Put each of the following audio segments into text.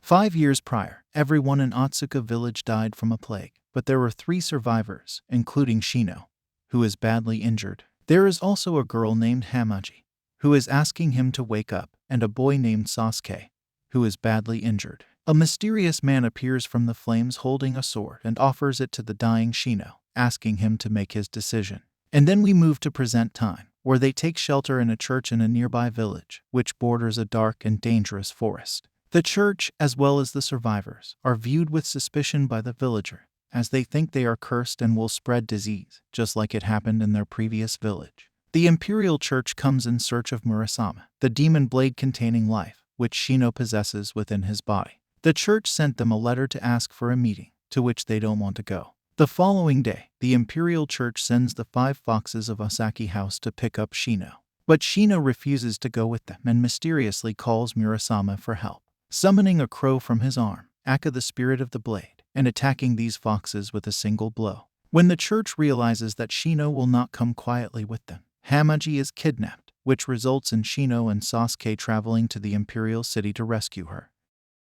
5 years prior, everyone in Atsuka village died from a plague, but there were 3 survivors, including Shino, who is badly injured. There is also a girl named Hamaji, who is asking him to wake up, and a boy named Sasuke, who is badly injured. A mysterious man appears from the flames holding a sword and offers it to the dying Shino, asking him to make his decision. And then we move to present time, where they take shelter in a church in a nearby village, which borders a dark and dangerous forest. The church, as well as the survivors, are viewed with suspicion by the villager, as they think they are cursed and will spread disease, just like it happened in their previous village. The Imperial Church comes in search of Murasama, the demon blade containing life, which Shino possesses within his body. The church sent them a letter to ask for a meeting, to which they don't want to go. The following day, the Imperial Church sends the 5 foxes of Asaki House to pick up Shino. But Shino refuses to go with them and mysteriously calls Murasama for help, summoning a crow from his arm, Akka the spirit of the blade, and attacking these foxes with a single blow. When the church realizes that Shino will not come quietly with them, Hamaji is kidnapped, which results in Shino and Sasuke traveling to the Imperial City to rescue her.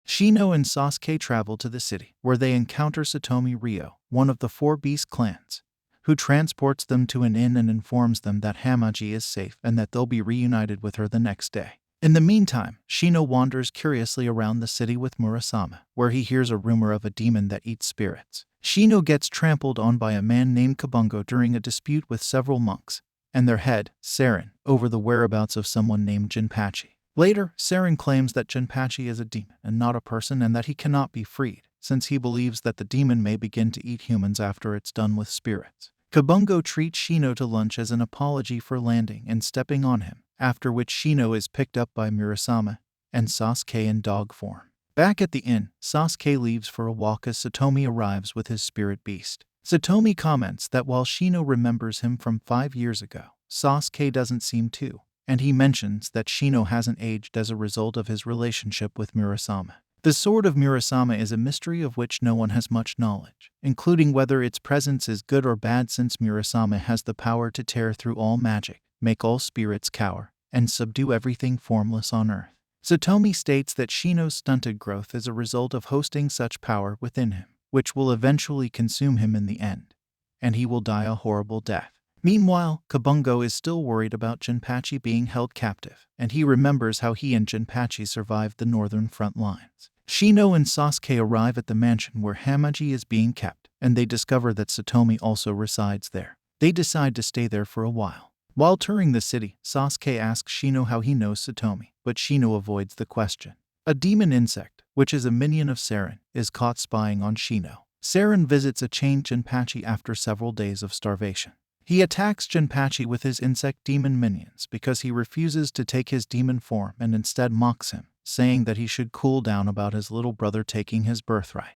Shino and Sasuke travel to the city, where they encounter Satomi Ryo, one of the 4 beast clans, who transports them to an inn and informs them that Hamaji is safe and that they'll be reunited with her the next day. In the meantime, Shino wanders curiously around the city with Murasama, where he hears a rumor of a demon that eats spirits. Shino gets trampled on by a man named Kabungo during a dispute with several monks, and their head, Saren, over the whereabouts of someone named Jinpachi. Later, Saren claims that Jinpachi is a demon and not a person and that he cannot be freed, since he believes that the demon may begin to eat humans after it's done with spirits. Kabungo treats Shino to lunch as an apology for landing and stepping on him, after which Shino is picked up by Murasama and Sasuke in dog form. Back at the inn, Sasuke leaves for a walk as Satomi arrives with his spirit beast. Satomi comments that while Shino remembers him from 5 years ago, Sasuke doesn't seem to, and he mentions that Shino hasn't aged as a result of his relationship with Murasama. The sword of Murasama is a mystery of which no one has much knowledge, including whether its presence is good or bad, since Murasama has the power to tear through all magic, make all spirits cower, and subdue everything formless on earth. Satomi states that Shino's stunted growth is a result of hosting such power within him, which will eventually consume him in the end, and he will die a horrible death. Meanwhile, Kabungo is still worried about Jinpachi being held captive, and he remembers how he and Jinpachi survived the northern front lines. Shino and Sasuke arrive at the mansion where Hamaji is being kept, and they discover that Satomi also resides there. They decide to stay there for a while. While touring the city, Sasuke asks Shino how he knows Satomi, but Shino avoids the question. A demon insect, which is a minion of Saren, is caught spying on Shino. Saren visits a chained Jinpachi after several days of starvation. He attacks Jinpachi with his insect demon minions because he refuses to take his demon form and instead mocks him, saying that he should cool down about his little brother taking his birthright.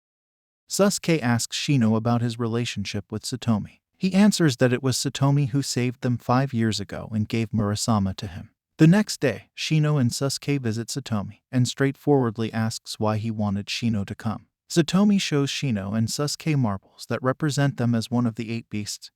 Sasuke asks Shino about his relationship with Satomi. He answers that it was Satomi who saved them 5 years ago and gave Murasama to him. The next day, Shino and Sasuke visit Satomi and straightforwardly asks why he wanted Shino to come. Satomi shows Shino and Sasuke marbles that represent them as one of the 8 beasts,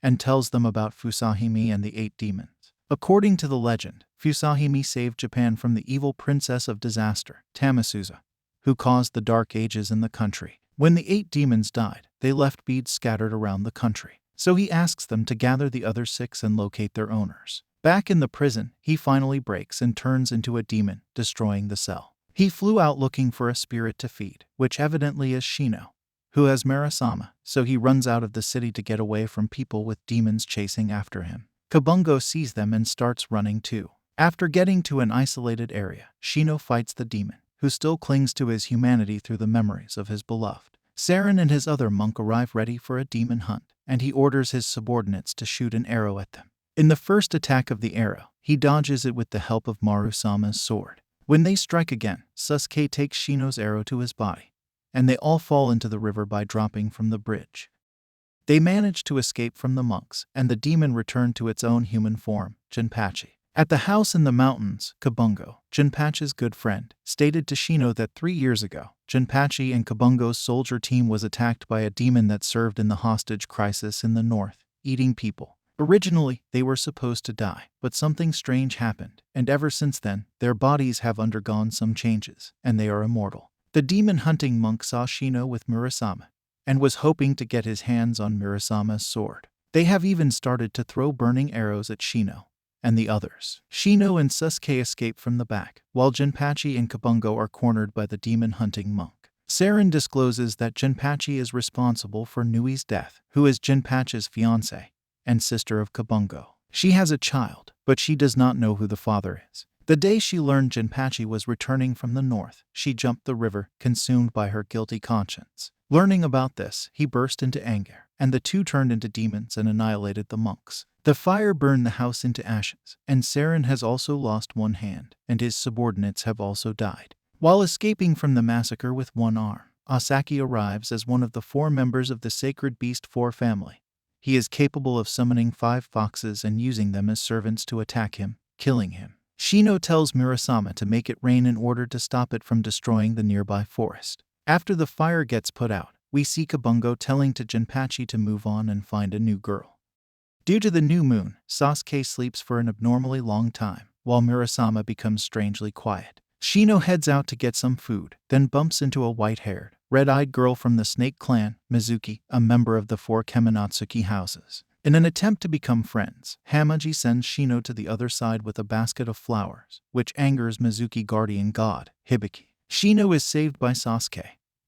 and tells them about Fusahime and the 8 demons. According to the legend, Fusahime saved Japan from the evil princess of disaster, Tamasuza, who caused the dark ages in the country. When the 8 demons died, they left beads scattered around the country. So he asks them to gather the other 6 and locate their owners. Back in the prison, he finally breaks and turns into a demon, destroying the cell. He flew out looking for a spirit to feed, which evidently is Shino, who has Murasama, so he runs out of the city to get away from people with demons chasing after him. Kabungo sees them and starts running too. After getting to an isolated area, Shino fights the demon, who still clings to his humanity through the memories of his beloved. Saren and his other monk arrive ready for a demon hunt, and he orders his subordinates to shoot an arrow at them. In the first attack of the arrow, he dodges it with the help of Marusama's sword. When they strike again, Sasuke takes Shino's arrow to his body, and they all fall into the river by dropping from the bridge. They manage to escape from the monks, and the demon returned to its own human form, Jinpachi. At the house in the mountains, Kabungo, Jinpachi's good friend, stated to Shino that 3 years ago, Jinpachi and Kabungo's soldier team was attacked by a demon that served in the hostage crisis in the north, eating people. Originally, they were supposed to die, but something strange happened, and ever since then, their bodies have undergone some changes, and they are immortal. The demon-hunting monk saw Shino with Murasame and was hoping to get his hands on Murasame's sword. They have even started to throw burning arrows at Shino and the others. Shino and Sasuke escape from the back, while Jinpachi and Kabungo are cornered by the demon-hunting monk. Saren discloses that Jinpachi is responsible for Nui's death, who is Jinpachi's fiancée and sister of Kabungo. She has a child, but she does not know who the father is. The day she learned Jinpachi was returning from the north, she jumped the river, consumed by her guilty conscience. Learning about this, he burst into anger, and the two turned into demons and annihilated the monks. The fire burned the house into ashes, and Saren has also lost one hand, and his subordinates have also died. While escaping from the massacre with one arm, Asaki arrives as one of the 4 members of the Sacred Beast 4 family. He is capable of summoning 5 foxes and using them as servants to attack him, killing him. Shino tells Murasame to make it rain in order to stop it from destroying the nearby forest. After the fire gets put out, we see Kabungo telling to Jinpachi to move on and find a new girl. Due to the new moon, Sasuke sleeps for an abnormally long time, while Murasame becomes strangely quiet. Shino heads out to get some food, then bumps into a white-haired, red-eyed girl from the Snake Clan, Mizuki, a member of the 4 Kemonatsuki houses. In an attempt to become friends, Hamaji sends Shino to the other side with a basket of flowers, which angers Mizuki guardian god, Hibiki. Shino is saved by Sasuke,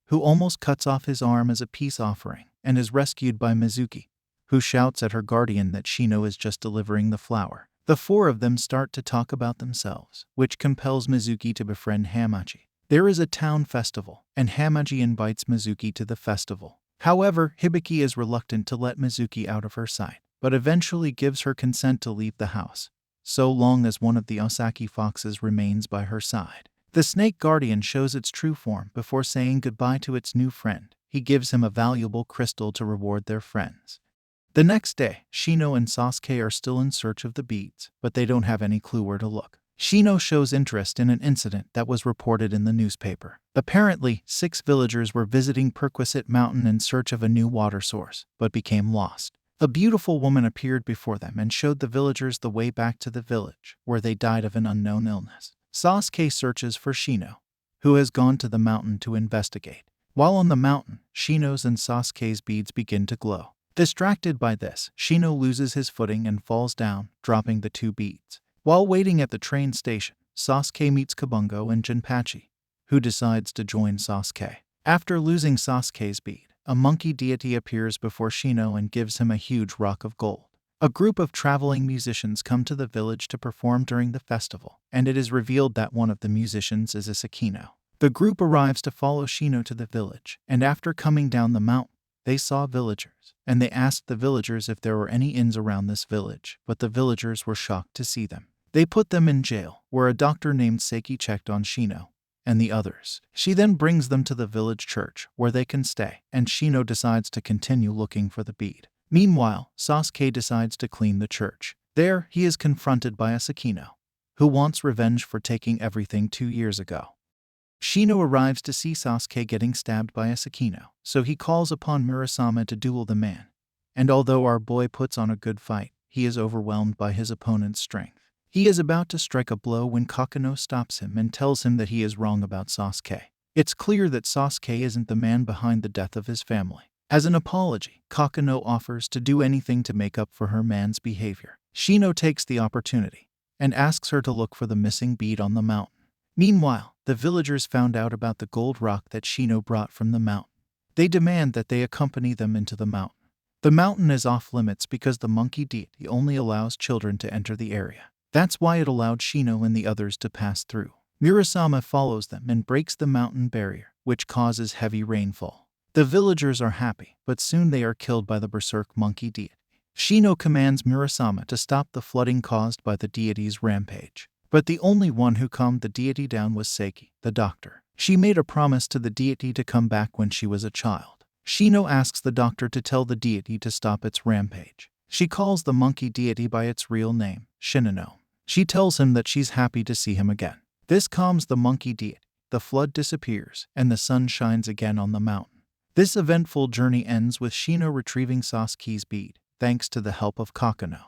who almost cuts off his arm as a peace offering, and is rescued by Mizuki, who shouts at her guardian that Shino is just delivering the flower. The 4 of them start to talk about themselves, which compels Mizuki to befriend Hamaji. There is a town festival, and Hamaji invites Mizuki to the festival. However, Hibiki is reluctant to let Mizuki out of her sight, but eventually gives her consent to leave the house, so long as one of the Osaki foxes remains by her side. The snake guardian shows its true form before saying goodbye to its new friend. He gives him a valuable crystal to reward their friends. The next day, Shino and Sasuke are still in search of the beads, but they don't have any clue where to look. Shino shows interest in an incident that was reported in the newspaper. Apparently, 6 villagers were visiting Perquisite Mountain in search of a new water source, but became lost. A beautiful woman appeared before them and showed the villagers the way back to the village, where they died of an unknown illness. Sasuke searches for Shino, who has gone to the mountain to investigate. While on the mountain, Shino's and Sasuke's beads begin to glow. Distracted by this, Shino loses his footing and falls down, dropping the 2 beads. While waiting at the train station, Sasuke meets Kabungo and Jinpachi, who decides to join Sasuke. After losing Sasuke's bead, a monkey deity appears before Shino and gives him a huge rock of gold. A group of traveling musicians come to the village to perform during the festival, and it is revealed that one of the musicians is a Sakino. The group arrives to follow Shino to the village, and after coming down the mountain, they saw villagers, and they asked the villagers if there were any inns around this village, but the villagers were shocked to see them. They put them in jail, where a doctor named Seiki checked on Shino and the others. She then brings them to the village church, where they can stay, and Shino decides to continue looking for the bead. Meanwhile, Sasuke decides to clean the church. There, he is confronted by a Sakino, who wants revenge for taking everything 2 years ago. Shino arrives to see Sasuke getting stabbed by a Sakino, so he calls upon Murasame to duel the man. And although our boy puts on a good fight, he is overwhelmed by his opponent's strength. He is about to strike a blow when Kakano stops him and tells him that he is wrong about Sasuke. It's clear that Sasuke isn't the man behind the death of his family. As an apology, Kakano offers to do anything to make up for her man's behavior. Shino takes the opportunity and asks her to look for the missing bead on the mountain. Meanwhile, the villagers found out about the gold rock that Shino brought from the mountain. They demand that they accompany them into the mountain. The mountain is off limits because the monkey deity only allows children to enter the area. That's why it allowed Shino and the others to pass through. Murasame follows them and breaks the mountain barrier, which causes heavy rainfall. The villagers are happy, but soon they are killed by the berserk monkey deity. Shino commands Murasame to stop the flooding caused by the deity's rampage. But the only one who calmed the deity down was Seiki, the doctor. She made a promise to the deity to come back when she was a child. Shino asks the doctor to tell the deity to stop its rampage. She calls the monkey deity by its real name, Shino. She tells him that she's happy to see him again. This calms the monkey deity. The flood disappears, and the sun shines again on the mountain. This eventful journey ends with Shino retrieving Sasuke's bead, thanks to the help of Kakano.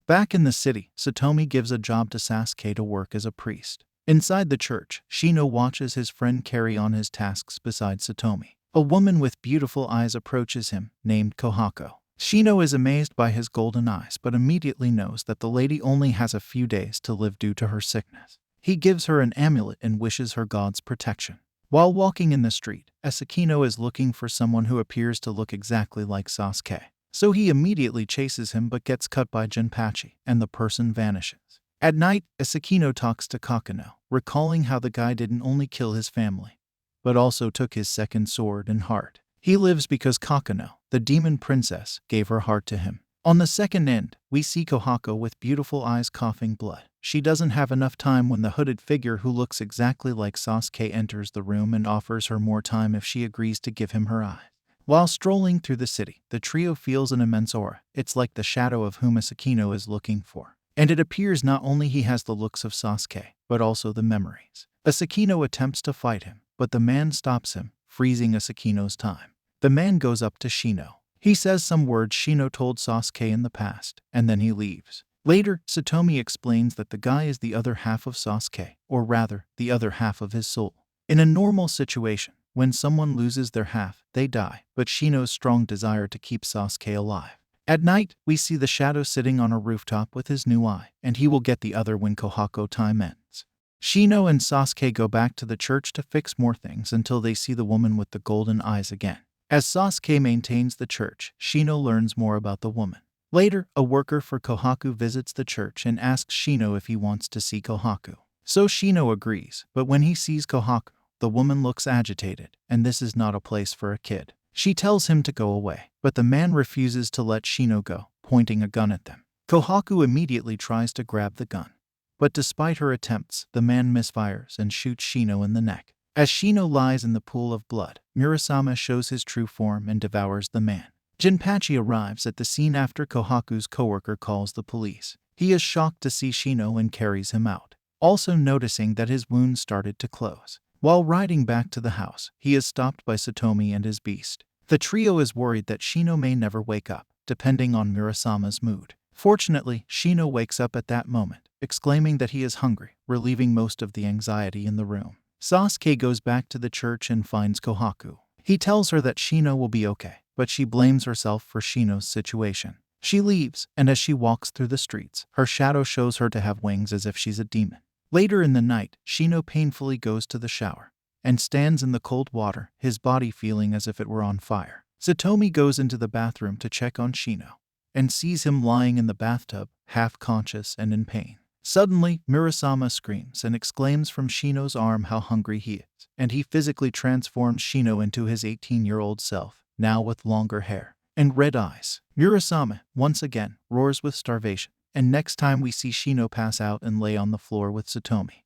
Back in the city, Satomi gives a job to Sasuke to work as a priest. Inside the church, Shino watches his friend carry on his tasks beside Satomi. A woman with beautiful eyes approaches him, named Kohako. Shino is amazed by his golden eyes but immediately knows that the lady only has a few days to live due to her sickness. He gives her an amulet and wishes her God's protection. While walking in the street, Asakino is looking for someone who appears to look exactly like Sasuke. So he immediately chases him but gets cut by Jinpachi, and the person vanishes. At night, Asakino talks to Kakano, recalling how the guy didn't only kill his family, but also took his second sword and heart. He lives because Kakano, the demon princess, gave her heart to him. On the second end, we see Kohako with beautiful eyes coughing blood. She doesn't have enough time when the hooded figure who looks exactly like Sasuke enters the room and offers her more time if she agrees to give him her eyes. While strolling through the city, the trio feels an immense aura. It's like the shadow of whom Asakino is looking for. And it appears not only he has the looks of Sasuke, but also the memories. Asakino attempts to fight him, but the man stops him, freezing Asakino's time. The man goes up to Shino. He says some words Shino told Sasuke in the past, and then he leaves. Later, Satomi explains that the guy is the other half of Sasuke, or rather, the other half of his soul. In a normal situation, when someone loses their half, they die, but Shino's strong desire to keep Sasuke alive. At night, we see the shadow sitting on a rooftop with his new eye, and he will get the other when Kohako time ends. Shino and Sasuke go back to the church to fix more things until they see the woman with the golden eyes again. As Sasuke maintains the church, Shino learns more about the woman. Later, a worker for Kohaku visits the church and asks Shino if he wants to see Kohaku. So Shino agrees, but when he sees Kohaku, the woman looks agitated, and this is not a place for a kid. She tells him to go away, but the man refuses to let Shino go, pointing a gun at them. Kohaku immediately tries to grab the gun. But despite her attempts, the man misfires and shoots Shino in the neck. As Shino lies in the pool of blood, Murasama shows his true form and devours the man. Jinpachi arrives at the scene after Kohaku's coworker calls the police. He is shocked to see Shino and carries him out, also noticing that his wounds started to close. While riding back to the house, he is stopped by Satomi and his beast. The trio is worried that Shino may never wake up, depending on Murasama's mood. Fortunately, Shino wakes up at that moment, exclaiming that he is hungry, relieving most of the anxiety in the room. Sasuke goes back to the church and finds Kohaku. He tells her that Shino will be okay, but she blames herself for Shino's situation. She leaves, and as she walks through the streets, her shadow shows her to have wings as if she's a demon. Later in the night, Shino painfully goes to the shower and stands in the cold water, his body feeling as if it were on fire. Satomi goes into the bathroom to check on Shino and sees him lying in the bathtub, half conscious and in pain. Suddenly, Murasama screams and exclaims from Shino's arm how hungry he is, and he physically transforms Shino into his 18-year-old self, now with longer hair and red eyes. Murasama, once again, roars with starvation, and next time we see Shino pass out and lay on the floor with Satomi.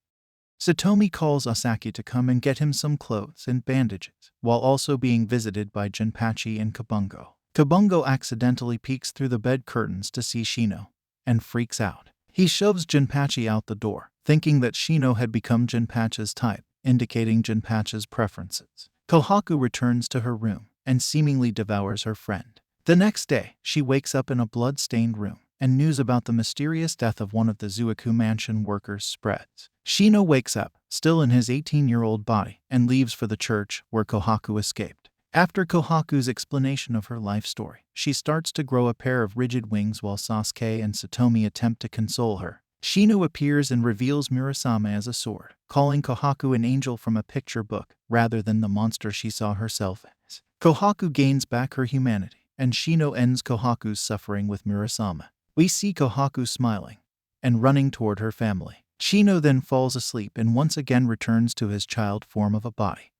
Satomi calls Asaki to come and get him some clothes and bandages, while also being visited by Jinpachi and Kabungo. Kabungo accidentally peeks through the bed curtains to see Shino, and freaks out. He shoves Jinpachi out the door, thinking that Shino had become Jinpachi's type, indicating Jinpachi's preferences. Kohaku returns to her room, and seemingly devours her friend. The next day, she wakes up in a blood-stained room, and news about the mysterious death of one of the Zuiku mansion workers spreads. Shino wakes up, still in his 18-year-old body, and leaves for the church, where Kohaku escaped. After Kohaku's explanation of her life story, she starts to grow a pair of rigid wings while Sasuke and Satomi attempt to console her. Shino appears and reveals Murasama as a sword, calling Kohaku an angel from a picture book, rather than the monster she saw herself as. Kohaku gains back her humanity, and Shino ends Kohaku's suffering with Murasama. We see Kohaku smiling and running toward her family. Shino then falls asleep and once again returns to his child form of a body.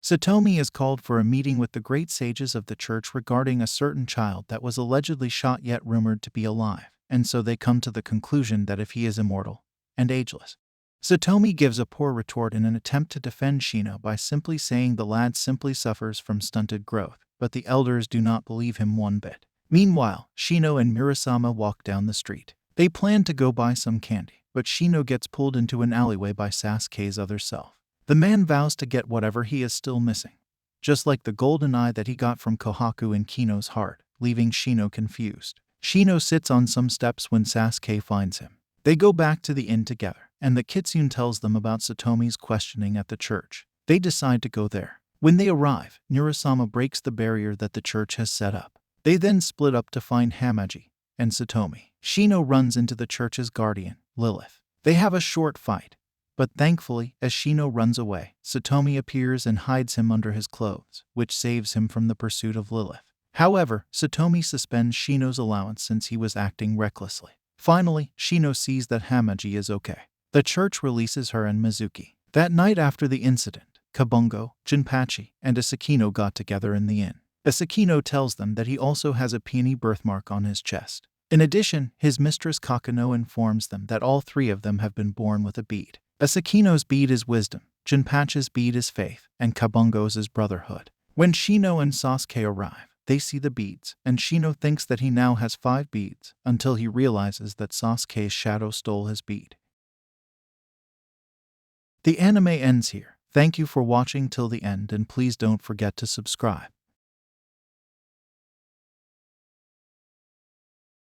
Satomi is called for a meeting with the great sages of the church regarding a certain child that was allegedly shot yet rumored to be alive, and so they come to the conclusion that if he is immortal and ageless. Satomi gives a poor retort in an attempt to defend Shino by simply saying the lad simply suffers from stunted growth, but the elders do not believe him one bit. Meanwhile, Shino and Murasama walk down the street. They plan to go buy some candy, but Shino gets pulled into an alleyway by Sasuke's other self. The man vows to get whatever he is still missing, just like the golden eye that he got from Kohaku in Kino's heart, leaving Shino confused. Shino sits on some steps when Sasuke finds him. They go back to the inn together, and the kitsune tells them about Satomi's questioning at the church. They decide to go there. When they arrive, Nurasama breaks the barrier that the church has set up. They then split up to find Hamaji and Satomi. Shino runs into the church's guardian, Lilith. They have a short fight, but thankfully, as Shino runs away, Satomi appears and hides him under his clothes, which saves him from the pursuit of Lilith. However, Satomi suspends Shino's allowance since he was acting recklessly. Finally, Shino sees that Hamaji is okay. The church releases her and Mizuki. That night after the incident, Kabungo, Jinpachi, and Asakino got together in the inn. Asakino tells them that he also has a peony birthmark on his chest. In addition, his mistress Kakano informs them that all three of them have been born with a bead. Asakino's bead is wisdom, Jinpachi's bead is faith, and Kabungo's is brotherhood. When Shino and Sasuke arrive, they see the beads, and Shino thinks that he now has 5 beads, until he realizes that Sasuke's shadow stole his bead. The anime ends here. Thank you for watching till the end, and please don't forget to subscribe.